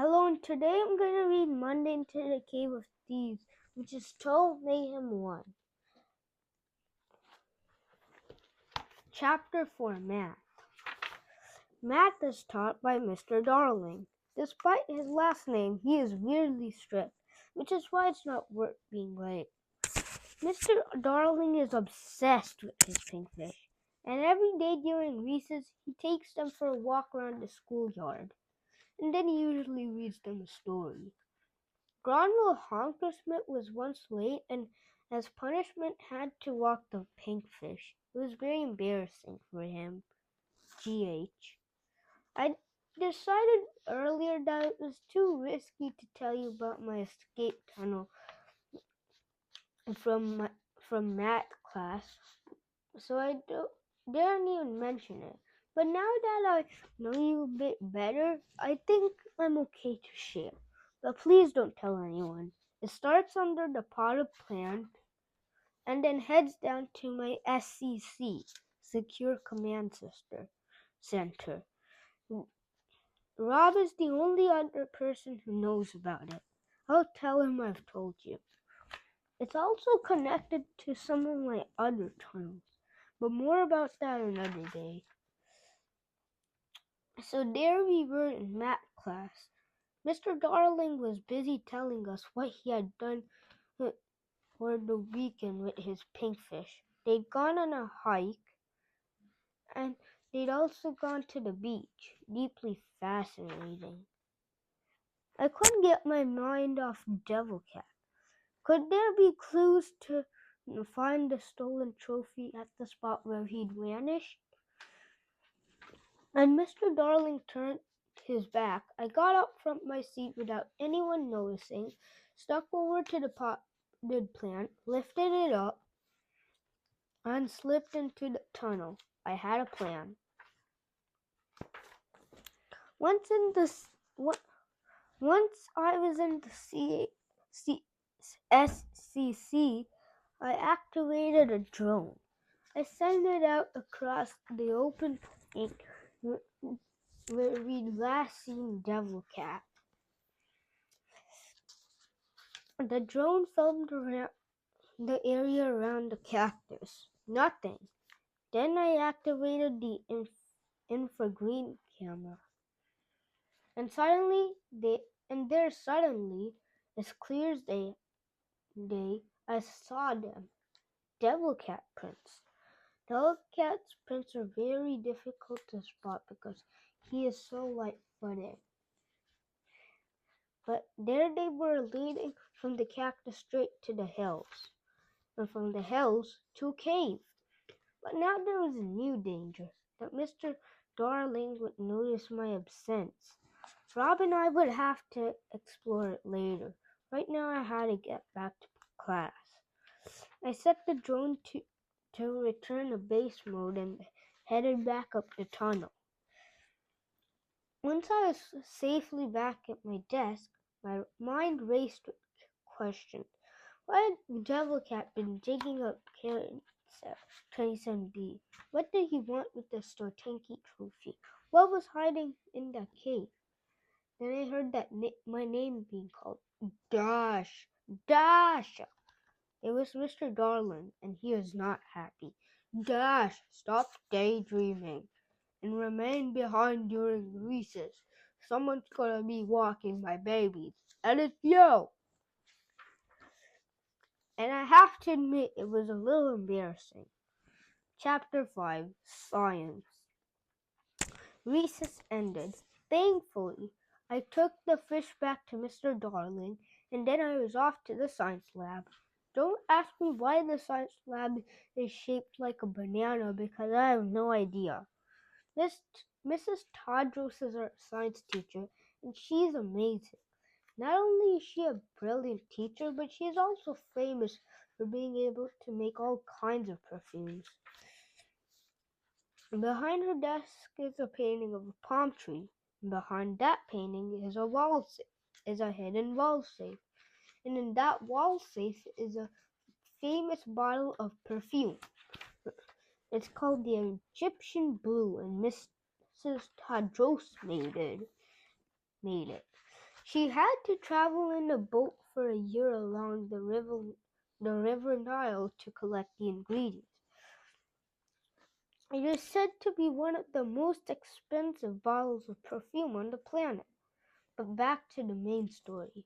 Hello, and today I'm going to read Monday into the Cave of Thieves, which is Toe Mayhem 1. Chapter 4, Math. Math is taught by Mr. Darling. Despite his last name, he is weirdly strict, which is why it's not worth being late. Mr. Darling is obsessed with his pinkfish, and every day during recess, he takes them for a walk around the schoolyard, and then he usually reads them a story. Granville Honkersmith was once late and as punishment had to walk the pinkfish. It was very embarrassing for him. GH. I decided earlier that it was too risky to tell you about my escape tunnel from math class, so I daren't even mention it. But now that I know you a bit better, I think I'm okay to share. But please don't tell anyone. It starts under the potted plant and then heads down to my SCC, Secure Command Center. Rob is the only other person who knows about it. I'll tell him I've told you. It's also connected to some of my other tunnels, but more about that another day. So there we were in math class. Mr. Darling was busy telling us what he had done for the weekend with his pinkfish. They'd gone on a hike and they'd also gone to the beach. Deeply fascinating. I couldn't get my mind off Devil Cat. Could there be clues to find the stolen trophy at the spot where he'd vanished? And Mr. Darling turned his back. I got up from my seat without anyone noticing, stuck over to the potted plant, lifted it up, and slipped into the tunnel. I had a plan. Once I was in the SCC, I activated a drone. I sent it out across the open plain where we'd last seen Devil Cat. The drone filmed around the area around the cactus. Nothing. Then I activated the infragreen camera. And suddenly, as clear as day, I saw them. Devil Cat prints. Devil Cat's prints are very difficult to spot because he is so light-footed. But there they were, leading from the cactus straight to the hills, and from the hills to a cave. But now there was a new danger, that Mr. Darling would notice my absence. Rob and I would have to explore it later. Right now I had to get back to class. I set the drone to return to base mode and headed back up the tunnel. Once I was safely back at my desk, my mind raced with questions. Why had Devil Cat been digging up carrots at 27B? What did he want with the Stortanky trophy? What was hiding in that cave? Then I heard my name being called. Dash! Dash! It was Mr. Darling, and he was not happy. Dash! Stop daydreaming and remain behind during recess. Someone's gonna be walking my babies, and it's you! And I have to admit, it was a little embarrassing. Chapter 5, Science. Recess ended. Thankfully, I took the fish back to Mr. Darling, and then I was off to the science lab. Don't ask me why the science lab is shaped like a banana, because I have no idea. Mrs. Tadros is our science teacher, and she's amazing. Not only is she a brilliant teacher, but she is also famous for being able to make all kinds of perfumes. Behind her desk is a painting of a palm tree. Behind that painting is a hidden wall safe. And in that wall safe is a famous bottle of perfume. It's called the Egyptian Blue, and Mrs. Tadros made it. She had to travel in a boat for a year along the river Nile to collect the ingredients. It is said to be one of the most expensive bottles of perfume on the planet. But back to the main story.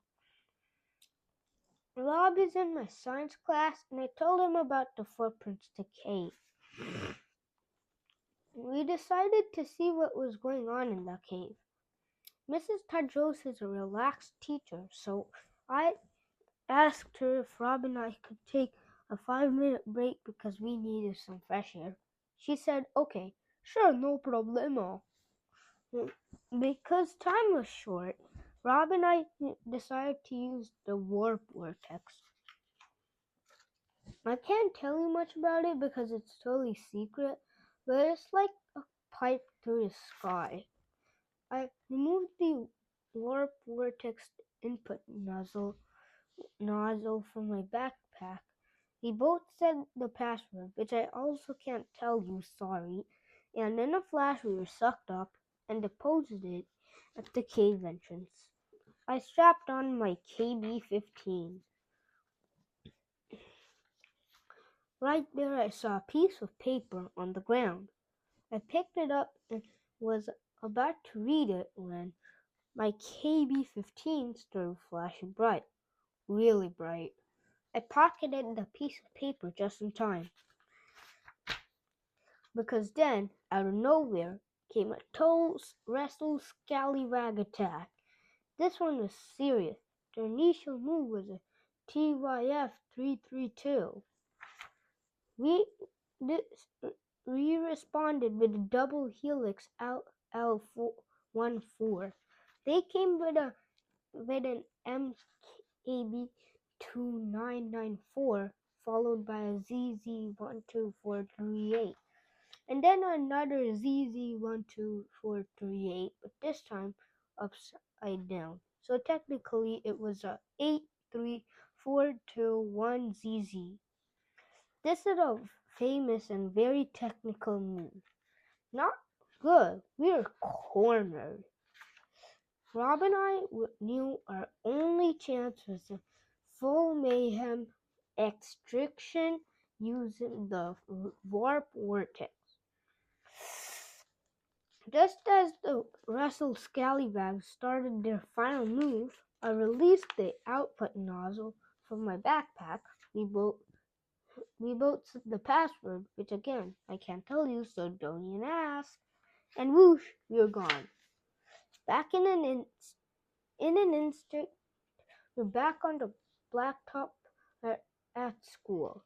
Rob is in my science class, and I told him about the footprints to cave. We decided to see what was going on in the cave. Mrs. Tadros is a relaxed teacher, so I asked her if Rob and I could take a 5-minute break because we needed some fresh air. She said, okay, sure, no problemo. Because time was short, Rob and I decided to use the warp vortex. I can't tell you much about it because it's totally secret, but it's like a pipe through the sky. I removed the warp vortex input nozzle from my backpack. We both said the password, which I also can't tell you, sorry, and in a flash we were sucked up and deposited it at the cave entrance. I strapped on my KB-15. Right there I saw a piece of paper on the ground. I picked it up and was about to read it when my KB-15 started flashing bright, really bright. I pocketed the piece of paper just in time, because then, out of nowhere, came a total wrestle scallywag attack. This one was serious. Their initial move was a TYF-332. We responded with a double helix LL-14. They came with an MKB-2994 followed by a ZZ-12438 and then another ZZ-12438, but this time upside down. So technically it was a 83421ZZ. This is a famous and very technical move. Not good. We were cornered. Rob and I knew our only chance was a full mayhem extraction using the warp vortex. Just as the Russell Scallywags started their final move, I released the output nozzle from my backpack. We both said the password, which again I can't tell you, so don't even ask. And whoosh, we were gone. Back in an instant, we're back on the blacktop at school.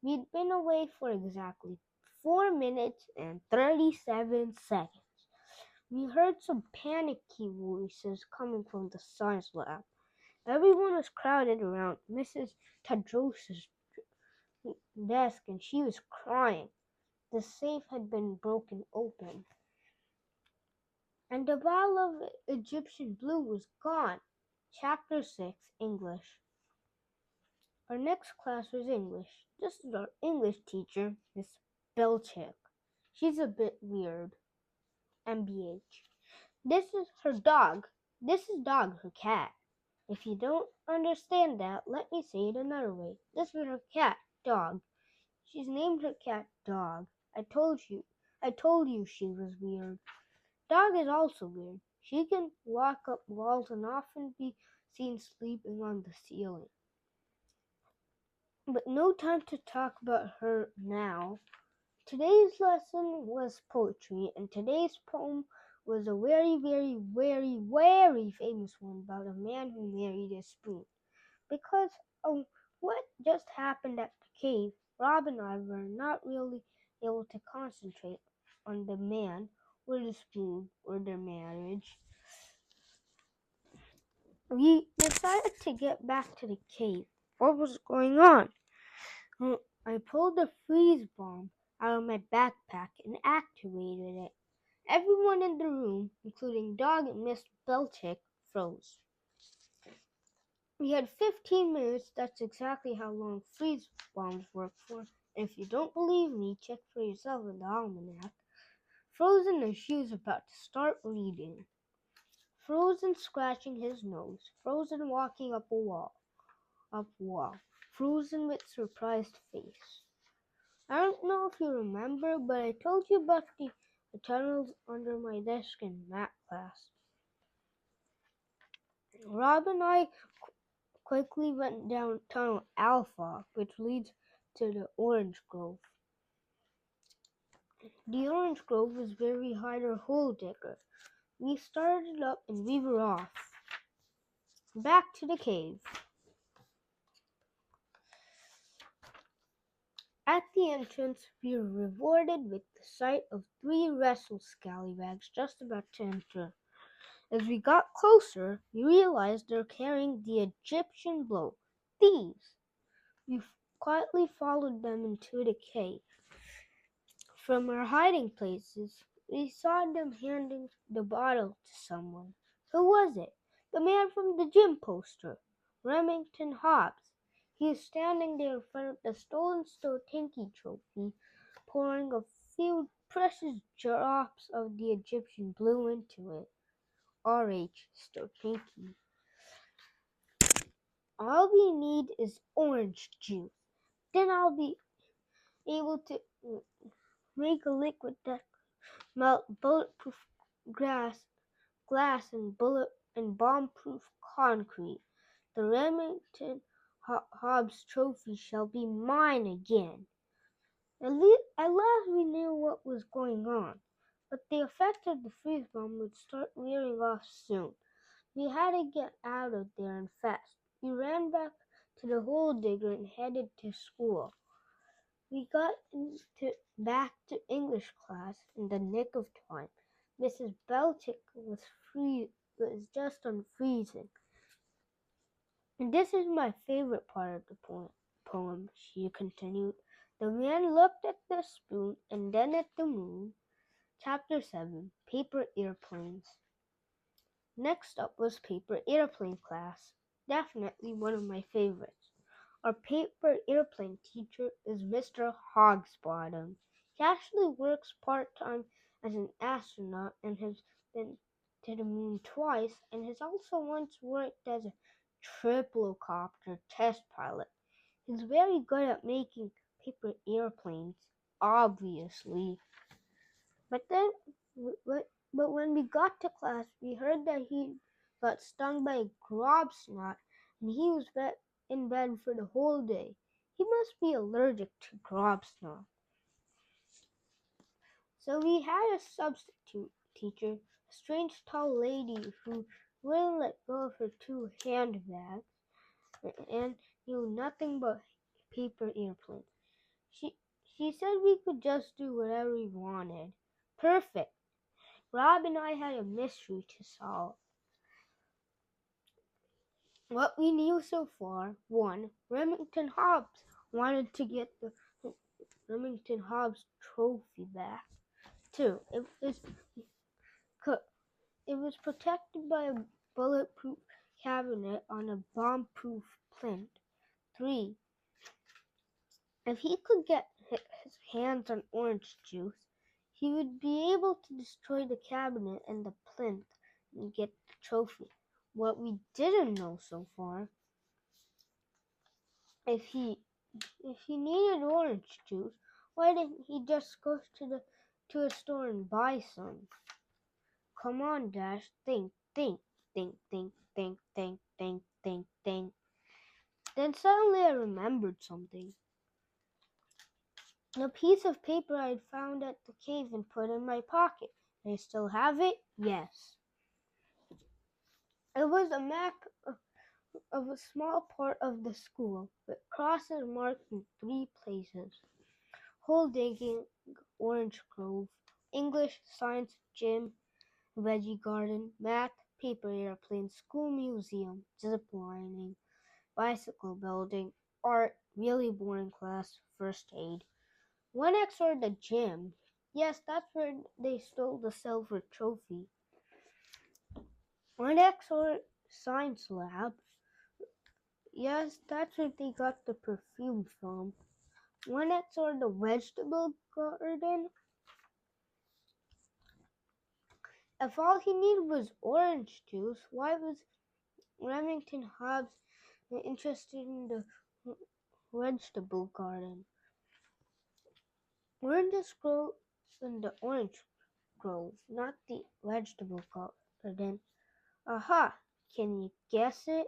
We'd been away for exactly 4 minutes and 37 seconds. We heard some panicky voices coming from the science lab. Everyone was crowded around Mrs. Tadros' desk and she was crying. The safe had been broken open, and the bottle of Egyptian blue was gone. Chapter 6, English. Our next class was English. This is our English teacher, Miss Belchick. She's a bit weird. MBH. This is her dog. This is dog, her cat. If you don't understand that, let me say it another way. This is her cat, Dog. She's named her cat Dog. I told you she was weird. Dog is also weird. She can walk up walls and often be seen sleeping on the ceiling. But no time to talk about her now. Today's lesson was poetry, and today's poem was a very, very, very, very famous one about a man who married a spoon. Because of what just happened at the cave, Rob and I were not really able to concentrate on the man or the spoon or their marriage. We decided to get back to the cave. What was going on? I pulled the freeze bomb out of my backpack and activated it. Everyone in the room, including Dog and Miss Belchick, froze. We had 15 minutes. That's exactly how long freeze bombs work for. And if you don't believe me, check for yourself in the almanac. Frozen as she was about to start reading. Frozen scratching his nose, Frozen walking up wall, Frozen with surprised face. I don't know if you remember, but I told you about the tunnels under my desk in math class. Rob and I quickly went down tunnel Alpha, which leads to the orange grove. The orange grove was where we hired our hole digger. We started up and we were off. Back to the cave. At the entrance, we were rewarded with the sight of 3 restless scallywags just about to enter. As we got closer, we realized they're carrying the Egyptian blow, thieves. We quietly followed them into the cave. From our hiding places, we saw them handing the bottle to someone. Who was it? The man from the gym poster, Remington Hobbs. He is standing there in front of the stolen Stotinky trophy, pouring a few precious drops of the Egyptian blue into it. R.H. Stotinky. All we need is orange juice. Then I'll be able to make a liquid that melt bulletproof glass and bomb-proof concrete. The Remington Hobbs trophy shall be mine again. At last we knew what was going on, but the effect of the freeze bomb would start wearing off soon. We had to get out of there and fast. We ran back to the hole digger and headed to school. We got back to English class in the nick of time. Mrs. Belchick was just unfreezing. And this is my favorite part of the poem, she continued. The man looked at the spoon and then at the moon. Chapter 7, Paper Airplanes. Next up was paper airplane class, definitely one of my favorites. Our paper airplane teacher is Mr. Hogsbottom. He actually works part-time as an astronaut and has been to the moon twice and has also once worked as a triplocopter test pilot. He's very good at making paper airplanes, obviously. But when we got to class, we heard that he got stung by a grobsnot and he was in bed for the whole day. He must be allergic to grobsnot. So we had a substitute teacher, a strange tall lady who wouldn't let go of her 2 handbags and knew nothing but paper airplanes. She said we could just do whatever we wanted. Perfect. Rob and I had a mystery to solve. What we knew so far: 1. Remington Hobbs wanted to get the Remington Hobbs trophy back. 2. It was protected by a bulletproof cabinet on a bomb-proof plinth. 3. If he could get his hands on orange juice, he would be able to destroy the cabinet and the plinth and get the trophy. What we didn't know so far: if he needed orange juice, why didn't he just go to a store and buy some? Come on, Dash, think, think, think, think, think, think, think, think, think. Then suddenly I remembered something. A piece of paper I'd found at the cave and put in my pocket. I still have it? Yes. It was a map of a small part of the school, with crosses marked in 3 places: hole digging, orange grove; English, science, gym, veggie garden; math, paper airplane; school museum, zip lining; bicycle building; art, really boring class; first aid. 1X or the gym. Yes, that's where they stole the silver trophy. 1X or science lab. Yes, that's where they got the perfume from. 1X or the vegetable garden. If all he needed was orange juice, why was Remington Hobbs interested in the vegetable garden? Oranges grow in the orange grove, not the vegetable garden. Aha! Can you guess it?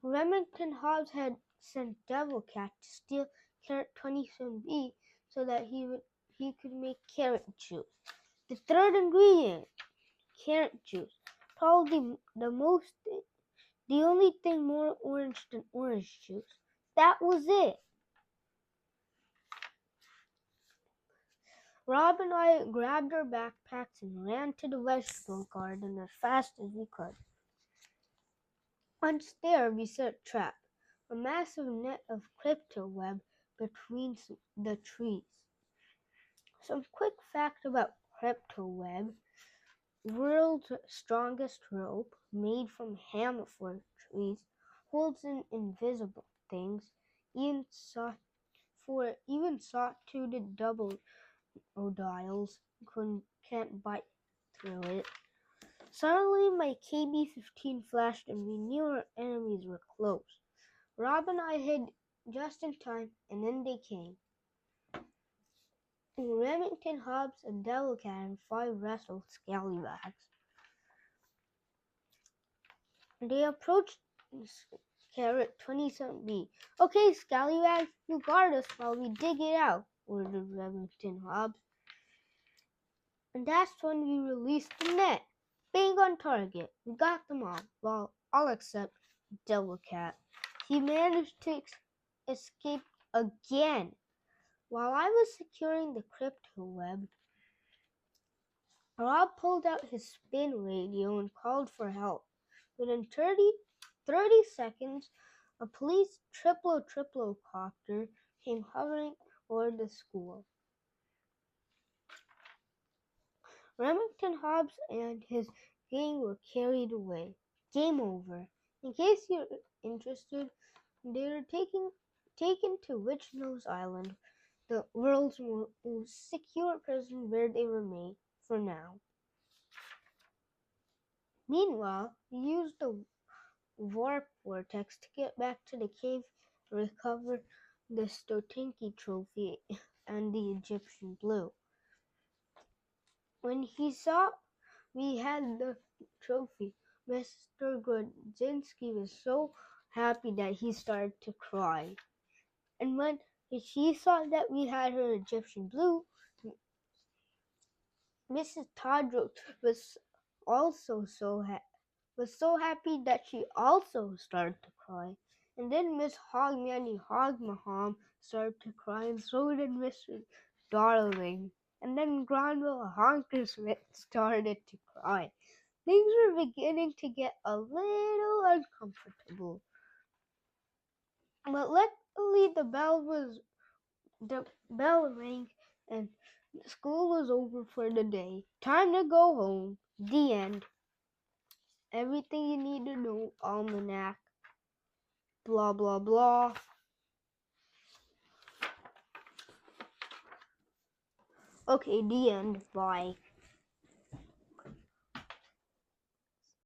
Remington Hobbs had sent Devil Cat to steal Carrot 27B so that he could make carrot juice. The third ingredient, carrot juice, probably the only thing more orange than orange juice. That was it. Rob and I grabbed our backpacks and ran to the vegetable garden as fast as we could. Once there, we set a trap, a massive net of crypto web between the trees. Some quick fact about crypto web: world's strongest rope, made from hemlock trees, holds in invisible things. Even soft-toothed double dials can't bite through it. Suddenly, my KB-15 flashed and we knew our enemies were close. Rob and I hid just in time, and then they came. Remington Hobbs, a Devil Cat, and 5 wrestled scallywags. They approached Carrot 27B. Okay, scallywags, you guard us while we dig it out, ordered Remington Hobbs. And that's when we released the net. Bang on target. We got them all. Well, all except Devil Cat. He managed to escape again. While I was securing the crypto web, Rob pulled out his spin radio and called for help. Within 30 seconds, a police triplo copter came hovering over the school. Remington Hobbs and his gang were carried away. Game over. In case you're interested, they were taken to Witch Nose Island, the world's most secure prison, where they remain for now. Meanwhile, we used the warp vortex to get back to the cave and recover the Stotinky trophy and the Egyptian blue. When he saw we had the trophy, Mr. Grodzinski was so happy that he started to cry. And when she saw that we had her Egyptian blue, Mrs. Todrow was also so happy that she also started to cry. And then Miss Hogmanay Hogmahom started to cry, and so did Mr. Darling. And then Granville Honkersmith started to cry. Things were beginning to get a little uncomfortable. But luckily the bell rang and school was over for the day. Time to go home. The end. Everything you need to know, almanac. Blah blah blah. Okay, the end. Bye.